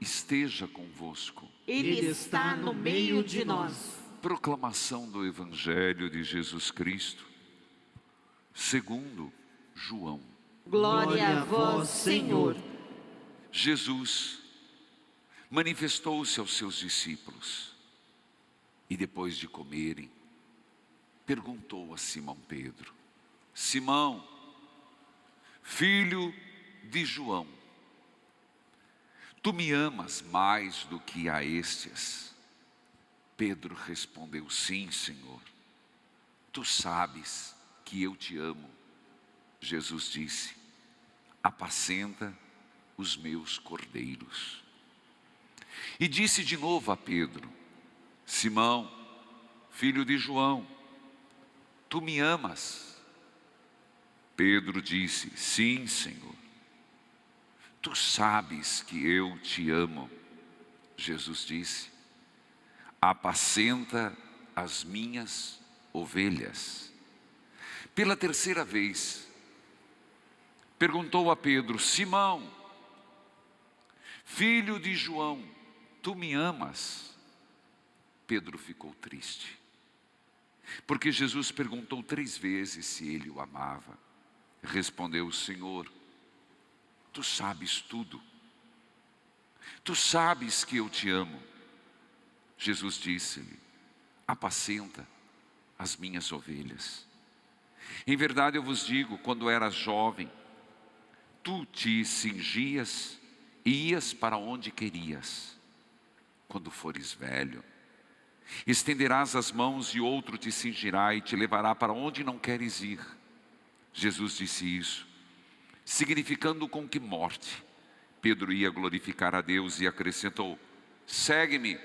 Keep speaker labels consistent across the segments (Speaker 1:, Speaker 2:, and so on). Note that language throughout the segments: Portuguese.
Speaker 1: esteja convosco.
Speaker 2: Ele está no meio de nós.
Speaker 1: Proclamação do Evangelho de Jesus Cristo, segundo João.
Speaker 2: Glória a vós, Senhor.
Speaker 1: Jesus manifestou-se aos seus discípulos e depois de comerem, perguntou a Simão Pedro: Simão, filho de João, tu me amas mais do que a estes? Pedro respondeu: sim, Senhor, tu sabes que eu te amo. Jesus disse: apacenta os meus cordeiros. E disse de novo a Pedro: Simão, filho de João, tu me amas? Pedro disse: sim, Senhor, tu sabes que eu te amo. Jesus disse: apacenta as minhas ovelhas. Pela terceira vez, perguntou a Pedro: Simão, filho de João, tu me amas? Pedro ficou triste, porque Jesus perguntou 3 vezes se ele o amava. Respondeu: Senhor, tu sabes tudo, tu sabes que eu te amo. Jesus disse-lhe: apacenta as minhas ovelhas. Em verdade eu vos digo, quando eras jovem, tu te cingias e ias para onde querias. Quando fores velho, estenderás as mãos e outro te cingirá e te levará para onde não queres ir. Jesus disse isso, significando com que morte Pedro ia glorificar a Deus, e acrescentou: segue-me.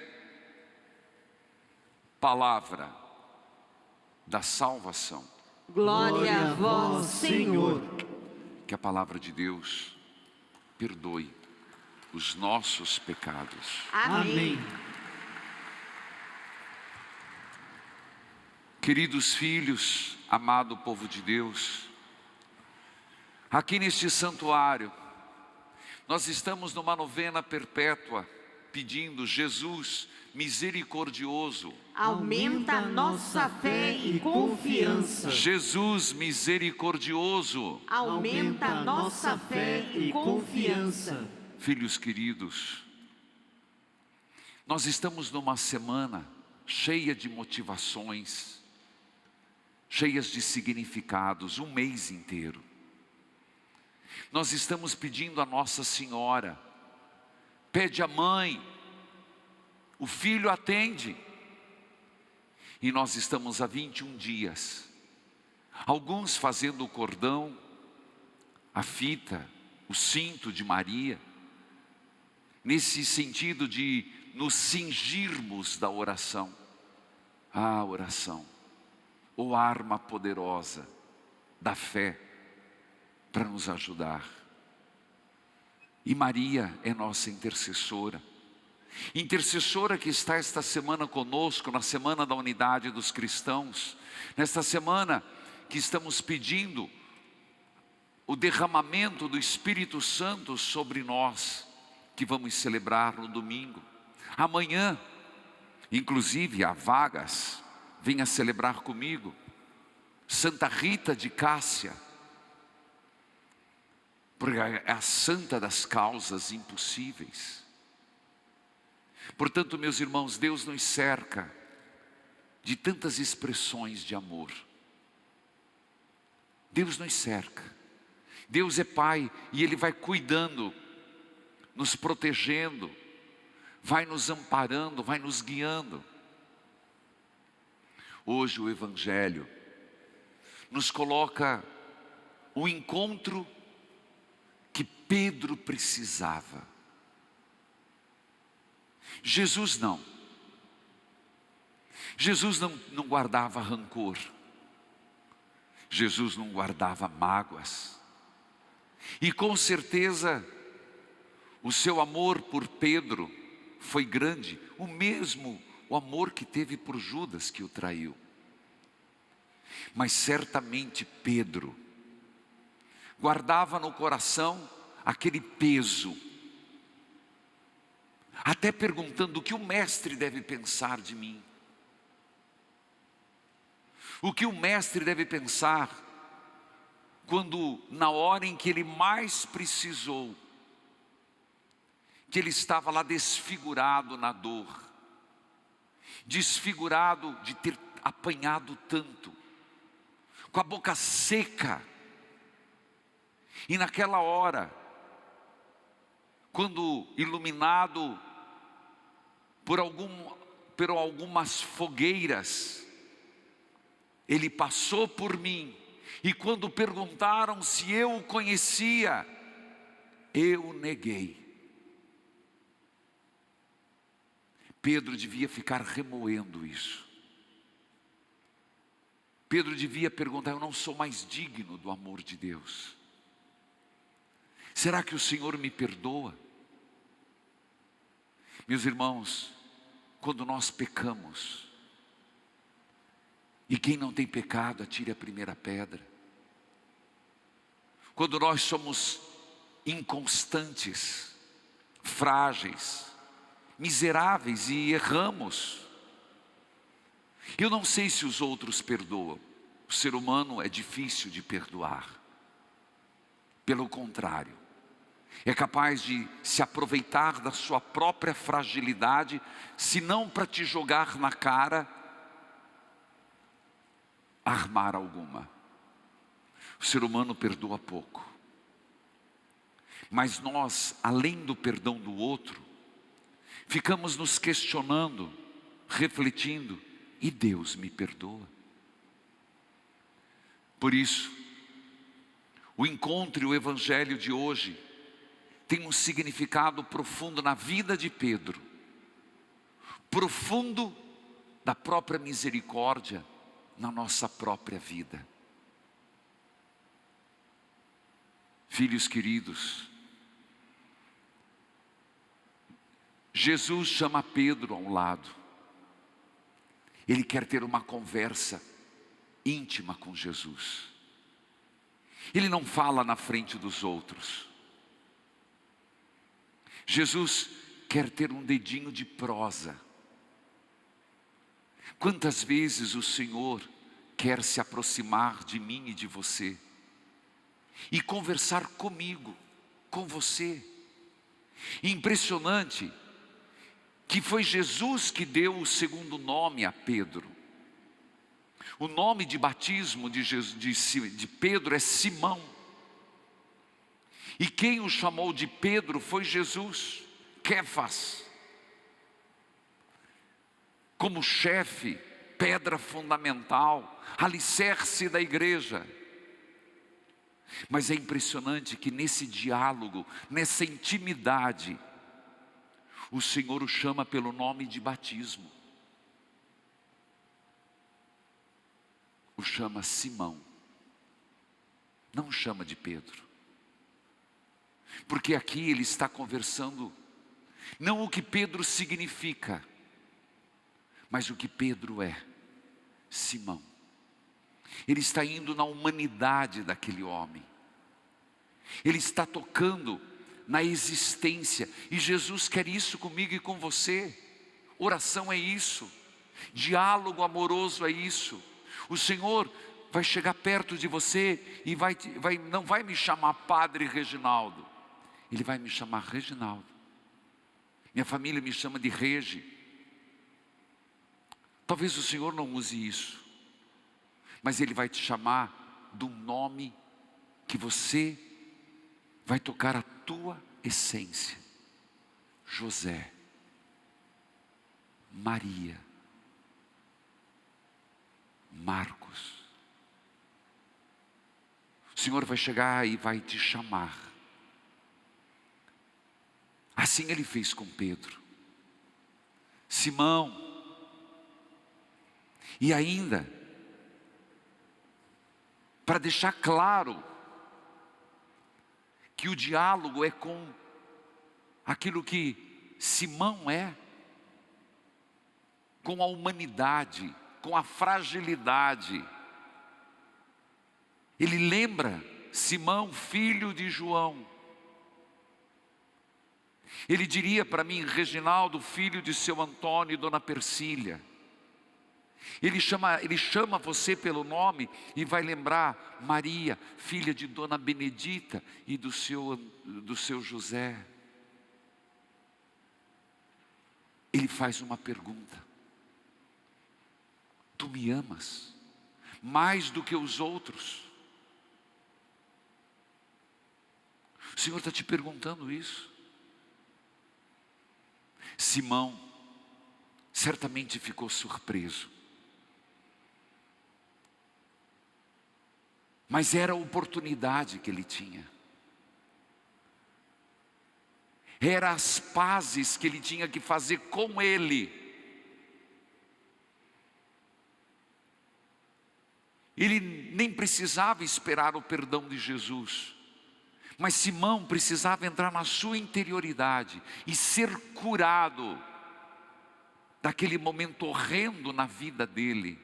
Speaker 1: Palavra da salvação.
Speaker 2: Glória a vós, Senhor.
Speaker 1: Que a palavra de Deus perdoe os nossos pecados.
Speaker 2: Amém.
Speaker 1: Queridos filhos, amado povo de Deus, aqui neste santuário, nós estamos numa novena perpétua, pedindo: Jesus misericordioso,
Speaker 2: Aumenta a nossa fé e confiança.
Speaker 1: Jesus misericordioso,
Speaker 2: Aumenta a nossa fé e confiança.
Speaker 1: filhos queridos, nós estamos numa semana cheia de motivações, cheias de significados, um mês inteiro. Nós estamos pedindo a Nossa Senhora, pede a mãe, o filho atende. E nós estamos há 21 dias, alguns fazendo o cordão, a fita, o cinto de Maria, nesse sentido de nos cingirmos da oração. A oração, ou arma poderosa da fé para nos ajudar. E Maria é nossa intercessora. Intercessora que está esta semana conosco, na Semana da Unidade dos Cristãos, nesta semana que estamos pedindo o derramamento do Espírito Santo sobre nós, que vamos celebrar no domingo. Amanhã, inclusive, há vagas, venha celebrar comigo, Santa Rita de Cássia, porque é a santa das causas impossíveis. Portanto, meus irmãos, Deus nos cerca de tantas expressões de amor. Deus nos cerca. Deus é Pai e Ele vai cuidando, nos protegendo, vai nos amparando, vai nos guiando. Hoje o Evangelho nos coloca o encontro que Pedro precisava. Jesus não guardava rancor, Jesus não guardava mágoas, e com certeza o seu amor por Pedro foi grande, o amor que teve por Judas, que o traiu. Mas certamente Pedro guardava no coração aquele peso até perguntando o que o mestre deve pensar de mim. O que o mestre deve pensar quando, na hora em que ele mais precisou, que ele estava lá desfigurado na dor, desfigurado de ter apanhado tanto, com a boca seca, e naquela hora, quando iluminado por algumas fogueiras, ele passou por mim, e quando perguntaram se eu o conhecia, eu neguei. Pedro devia ficar remoendo isso. Pedro devia perguntar: eu não sou mais digno do amor de Deus? Será que o Senhor me perdoa? Meus irmãos, quando nós pecamos, e quem não tem pecado, atire a primeira pedra. Quando nós somos inconstantes, frágeis, miseráveis e erramos, eu não sei se os outros perdoam. O ser humano é difícil de perdoar. Pelo contrário, é capaz de se aproveitar da sua própria fragilidade, se não para te jogar na cara, armar alguma. O ser humano perdoa pouco. Mas nós, além do perdão do outro, ficamos nos questionando, refletindo: e Deus me perdoa? Por isso, o encontro e o evangelho de hoje tem um significado profundo na vida de Pedro, profundo da própria misericórdia na nossa própria vida. Filhos queridos, Jesus chama Pedro a um lado. Ele quer ter uma conversa íntima com Jesus. Ele não fala na frente dos outros. Jesus quer ter um dedinho de prosa. Quantas vezes o Senhor quer se aproximar de mim e de você e conversar comigo, com você. Impressionante que foi Jesus que deu o segundo nome a Pedro. O nome de batismo de Pedro é Simão. E quem o chamou de Pedro foi Jesus, Quefas. Como chefe, pedra fundamental, alicerce da igreja. Mas é impressionante que nesse diálogo, nessa intimidade, o Senhor o chama pelo nome de batismo. O chama Simão. Não o chama de Pedro. Porque aqui ele está conversando, não o que Pedro significa, mas o que Pedro é, Simão. Ele está indo na humanidade daquele homem. Ele está tocando na existência. E Jesus quer isso comigo e com você. Oração é isso. Diálogo amoroso é isso. O Senhor vai chegar perto de você e não vai me chamar Padre Reginaldo. Ele vai me chamar Reginaldo. Minha família me chama de Regi. Talvez o Senhor não use isso, mas Ele vai te chamar do nome que você vai tocar a tua essência. José, Maria, Marcos. O Senhor vai chegar e vai te chamar. Assim Ele fez com Pedro. Simão. E ainda, para deixar claro que o diálogo é com aquilo que Simão é, com a humanidade, com a fragilidade. Ele lembra Simão, filho de João. Ele diria para mim: Reginaldo, filho de seu Antônio e dona Persília. Ele chama você pelo nome e vai lembrar Maria, filha de dona Benedita e do seu José. Ele faz uma pergunta: tu me amas mais do que os outros? O Senhor está te perguntando isso. Simão certamente ficou surpreso, mas era a oportunidade que ele tinha, era as pazes que ele tinha que fazer com ele. Ele nem precisava esperar o perdão de Jesus, mas Simão precisava entrar na sua interioridade e ser curado daquele momento horrendo na vida dele,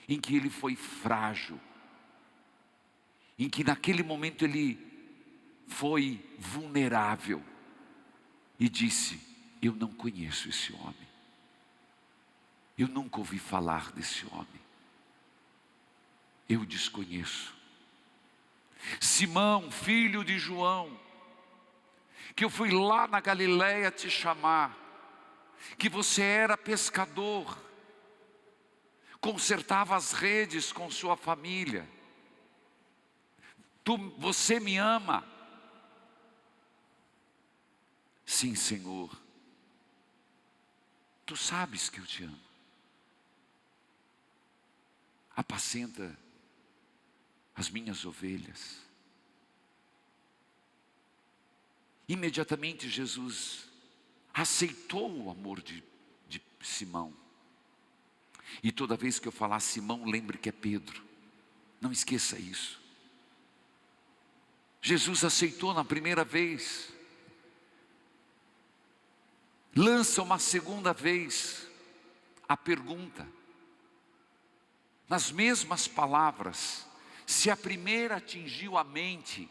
Speaker 1: em que ele foi frágil, em que naquele momento ele foi vulnerável e disse: eu não conheço esse homem, eu nunca ouvi falar desse homem, eu desconheço. Simão, filho de João, que eu fui lá na Galileia te chamar, que você era pescador, consertava as redes com sua família, você me ama? Sim, Senhor, tu sabes que eu te amo. Apacenta as minhas ovelhas. Imediatamente Jesus aceitou o amor de Simão. E toda vez que eu falar Simão, lembre que é Pedro. Não esqueça isso. Jesus aceitou na primeira vez. Lança uma segunda vez a pergunta, nas mesmas palavras. Se a primeira atingiu a mente,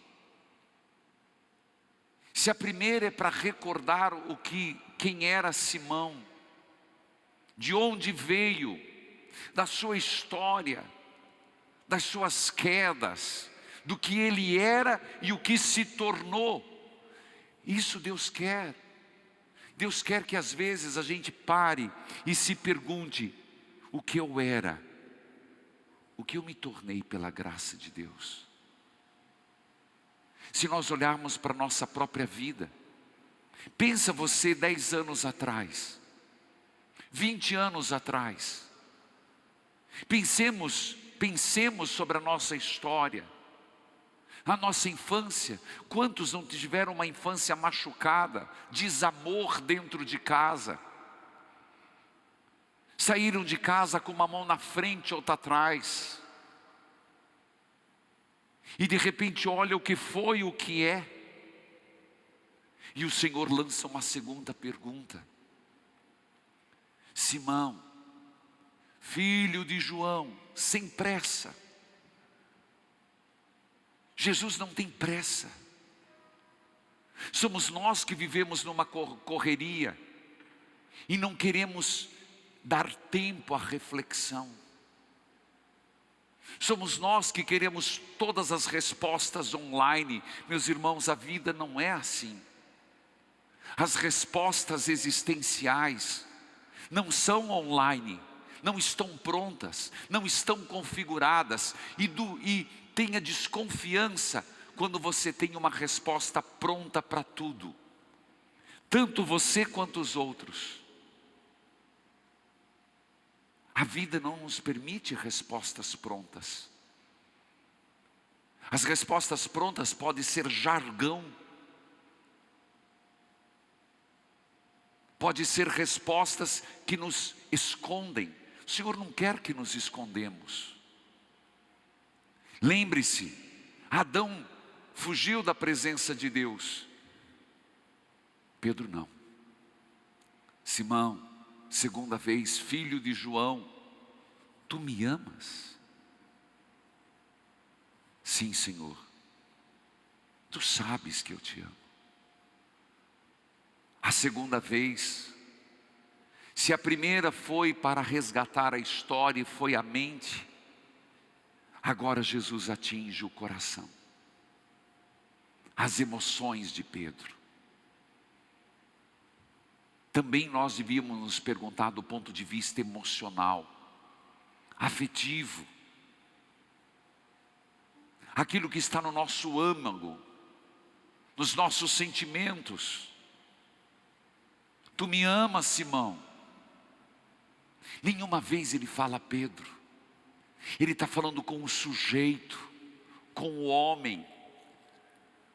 Speaker 1: se a primeira é para recordar quem era Simão, de onde veio, da sua história, das suas quedas, do que ele era e o que se tornou, isso Deus quer. Deus quer que às vezes a gente pare e se pergunte: o que eu era? O que eu me tornei pela graça de Deus? Se nós olharmos para a nossa própria vida, pensa você 10 anos atrás, 20 anos atrás. Pensemos sobre a nossa história, a nossa infância. Quantos não tiveram uma infância machucada, desamor dentro de casa? Saíram de casa com uma mão na frente, outra atrás. E de repente olha o que foi, o que é. E o Senhor lança uma segunda pergunta: Simão, filho de João, sem pressa. Jesus não tem pressa. Somos nós que vivemos numa correria e não queremos dar tempo à reflexão. Somos nós que queremos todas as respostas online. Meus irmãos, a vida não é assim. As respostas existenciais não são online, não estão prontas, não estão configuradas. E tenha desconfiança quando você tem uma resposta pronta para tudo, tanto você quanto os outros. A vida não nos permite respostas prontas. As respostas prontas podem ser jargão, pode ser respostas que nos escondem. O Senhor não quer que nos escondemos. Lembre-se, Adão fugiu da presença de Deus, Pedro não. Simão, segunda vez, filho de João, tu me amas? Sim, Senhor, tu sabes que eu te amo. A segunda vez, se a primeira foi para resgatar a história e foi a mente, agora Jesus atinge o coração, as emoções de Pedro. Também nós devíamos nos perguntar do ponto de vista emocional, afetivo, aquilo que está no nosso âmago, nos nossos sentimentos. Tu me amas, Simão? Nenhuma vez ele fala a Pedro. Ele está falando com o sujeito, com o homem,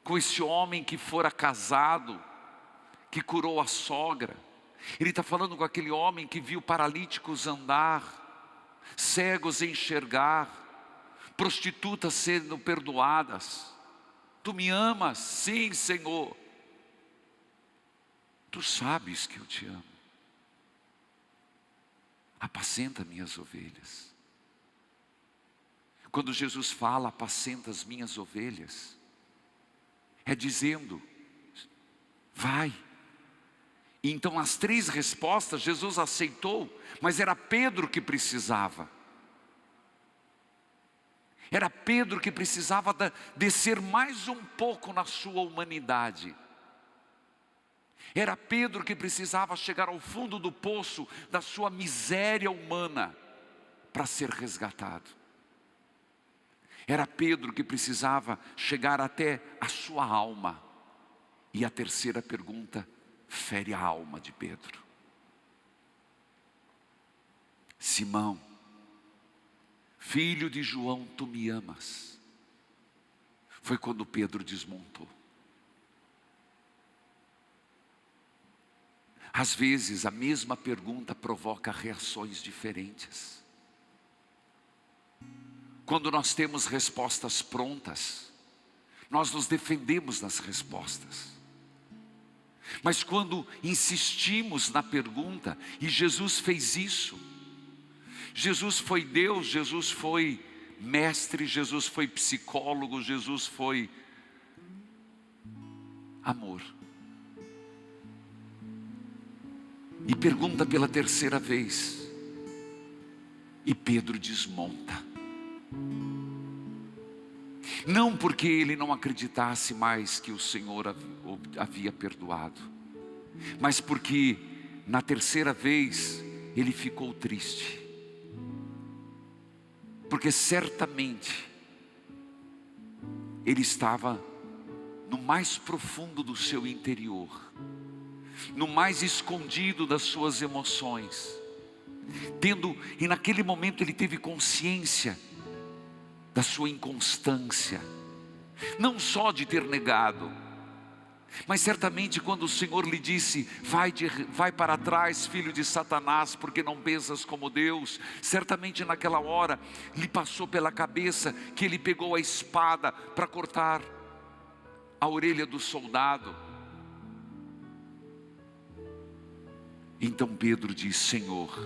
Speaker 1: com esse homem que fora casado, que curou a sogra. Ele está falando com aquele homem que viu paralíticos andar, cegos enxergar, prostitutas sendo perdoadas. Tu me amas? Sim, Senhor. Tu sabes que eu te amo. Apacenta minhas ovelhas. Quando Jesus fala, apacenta as minhas ovelhas, é dizendo, vai. E então as 3 respostas Jesus aceitou, mas era Pedro que precisava. Era Pedro que precisava descer mais um pouco na sua humanidade. Era Pedro que precisava chegar ao fundo do poço da sua miséria humana para ser resgatado. Era Pedro que precisava chegar até a sua alma. E a terceira pergunta fere a alma de Pedro. Simão, filho de João, tu me amas? Foi quando Pedro desmontou. Às vezes a mesma pergunta provoca reações diferentes. Quando nós temos respostas prontas, nós nos defendemos nas respostas. Mas quando insistimos na pergunta, e Jesus fez isso, Jesus foi Deus, Jesus foi mestre, Jesus foi psicólogo, Jesus foi amor. E pergunta pela terceira vez, e Pedro desmonta. Não porque ele não acreditasse mais que o Senhor havia perdoado, mas porque na terceira vez ele ficou triste. Porque certamente ele estava no mais profundo do seu interior, no mais escondido das suas emoções, e naquele momento ele teve consciência da sua inconstância, não só de ter negado, mas certamente quando o Senhor lhe disse, vai para trás, filho de Satanás, porque não pensas como Deus, certamente naquela hora lhe passou pela cabeça que ele pegou a espada para cortar a orelha do soldado. Então Pedro diz, Senhor,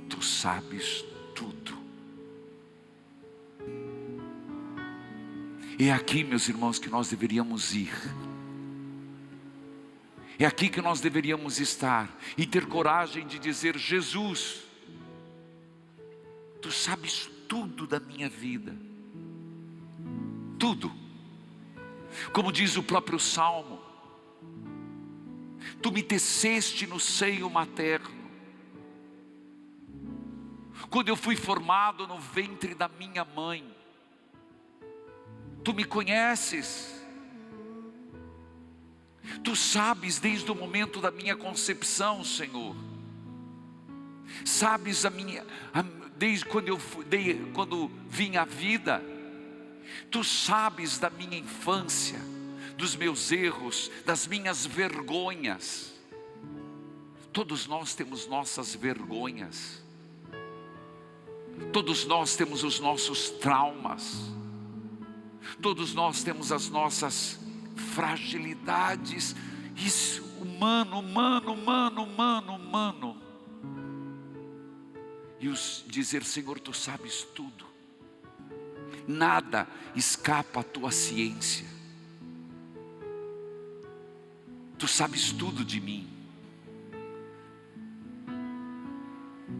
Speaker 1: tu sabes tudo. É aqui, meus irmãos, que nós deveríamos ir. É aqui que nós deveríamos estar e ter coragem de dizer, Jesus, tu sabes tudo da minha vida. Tudo. Como diz o próprio Salmo, tu me teceste no seio materno. Quando eu fui formado no ventre da minha mãe, tu me conheces. Tu sabes desde o momento da minha concepção, Senhor. Sabes desde quando vim à vida. Tu sabes da minha infância, dos meus erros, das minhas vergonhas. Todos nós temos nossas vergonhas. Todos nós temos os nossos traumas. Todos nós temos as nossas fragilidades. Isso, humano. E dizer, Senhor, tu sabes tudo. Nada escapa à tua ciência. Tu sabes tudo de mim.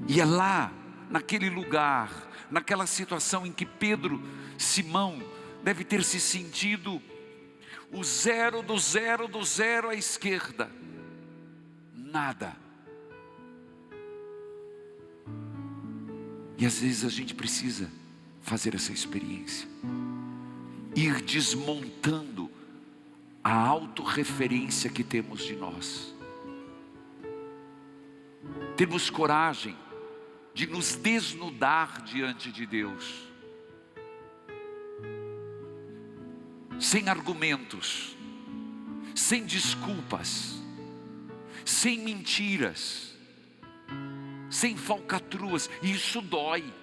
Speaker 1: E é lá, naquele lugar, naquela situação em que Pedro, Simão, deve ter se sentido o zero do zero do zero à esquerda. Nada. E às vezes a gente precisa fazer essa experiência. Ir desmontando a autorreferência que temos de nós. Temos coragem de nos desnudar diante de Deus. Sem argumentos, sem desculpas, sem mentiras, sem falcatruas. E isso dói.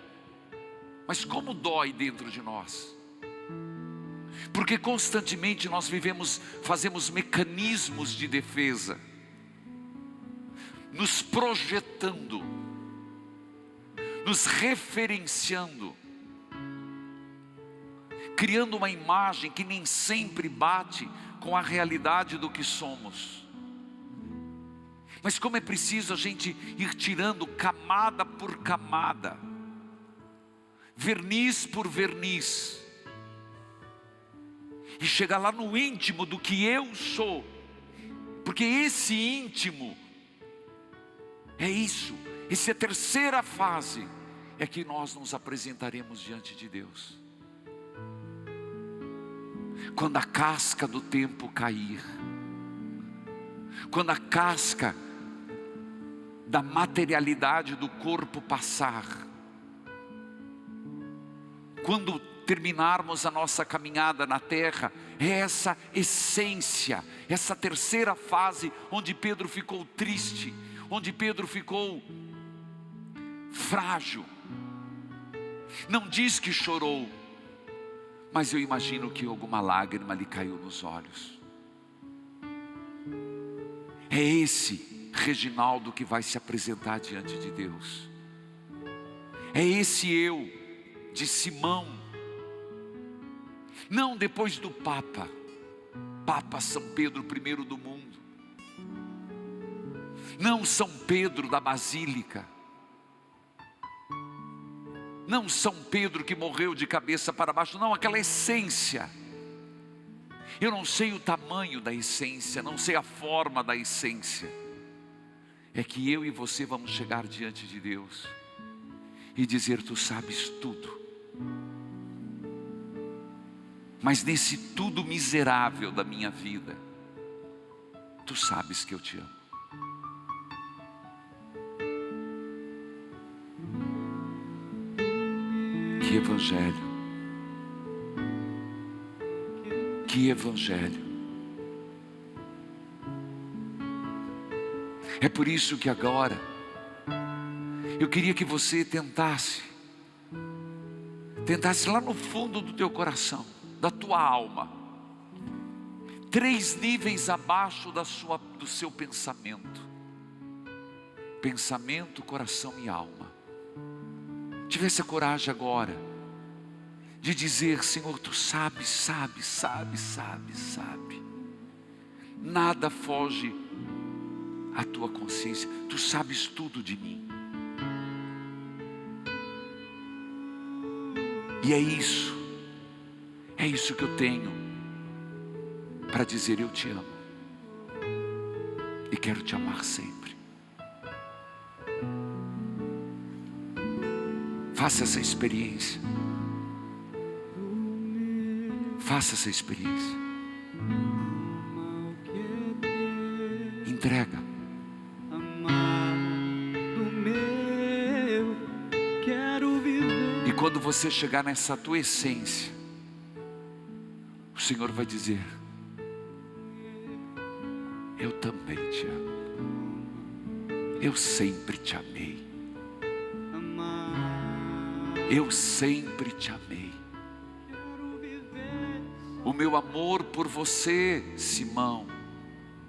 Speaker 1: Mas como dói dentro de nós? Porque constantemente nós fazemos mecanismos de defesa, nos projetando, nos referenciando, criando uma imagem que nem sempre bate com a realidade do que somos. Mas como é preciso a gente ir tirando camada por camada, verniz por verniz, e chegar lá no íntimo do que eu sou, porque esse íntimo é isso, essa é a terceira fase, é que nós nos apresentaremos diante de Deus. Quando a casca do tempo cair, quando a casca da materialidade do corpo passar, quando terminarmos a nossa caminhada na terra, é essa essência, essa terceira fase, onde Pedro ficou triste, onde Pedro ficou frágil. Não diz que chorou, mas eu imagino que alguma lágrima lhe caiu nos olhos. É esse Reginaldo que vai se apresentar diante de Deus. É esse eu, de Simão. Não depois do Papa São Pedro I do mundo. Não São Pedro da Basílica. Não São Pedro que morreu de cabeça para baixo. Não, aquela essência. Eu não sei o tamanho da essência, não sei a forma da essência. É que eu e você vamos chegar diante de Deus e dizer: tu sabes tudo. Mas nesse tudo miserável da minha vida, tu sabes que eu te amo. Que evangelho, que evangelho. É por isso que agora eu queria que você tentasse lá no fundo do teu coração, da tua alma, 3 níveis abaixo do seu pensamento: pensamento, coração e alma. Tivesse a coragem agora de dizer: Senhor, tu sabes, sabe. Nada foge à tua consciência. Tu sabes tudo de mim. E é isso que eu tenho para dizer: eu te amo e quero te amar sempre. Faça essa experiência. Faça essa experiência. Entrega. E quando você chegar nessa tua essência, o Senhor vai dizer: eu também te amo. Eu sempre te amei. Eu sempre te amei. O meu amor por você, Simão,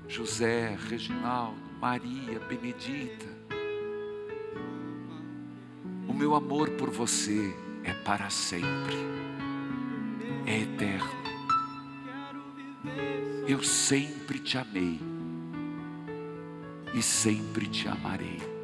Speaker 1: José, Reginaldo, Maria, Benedita, o meu amor por você é para sempre, é eterno. Eu sempre te amei e sempre te amarei.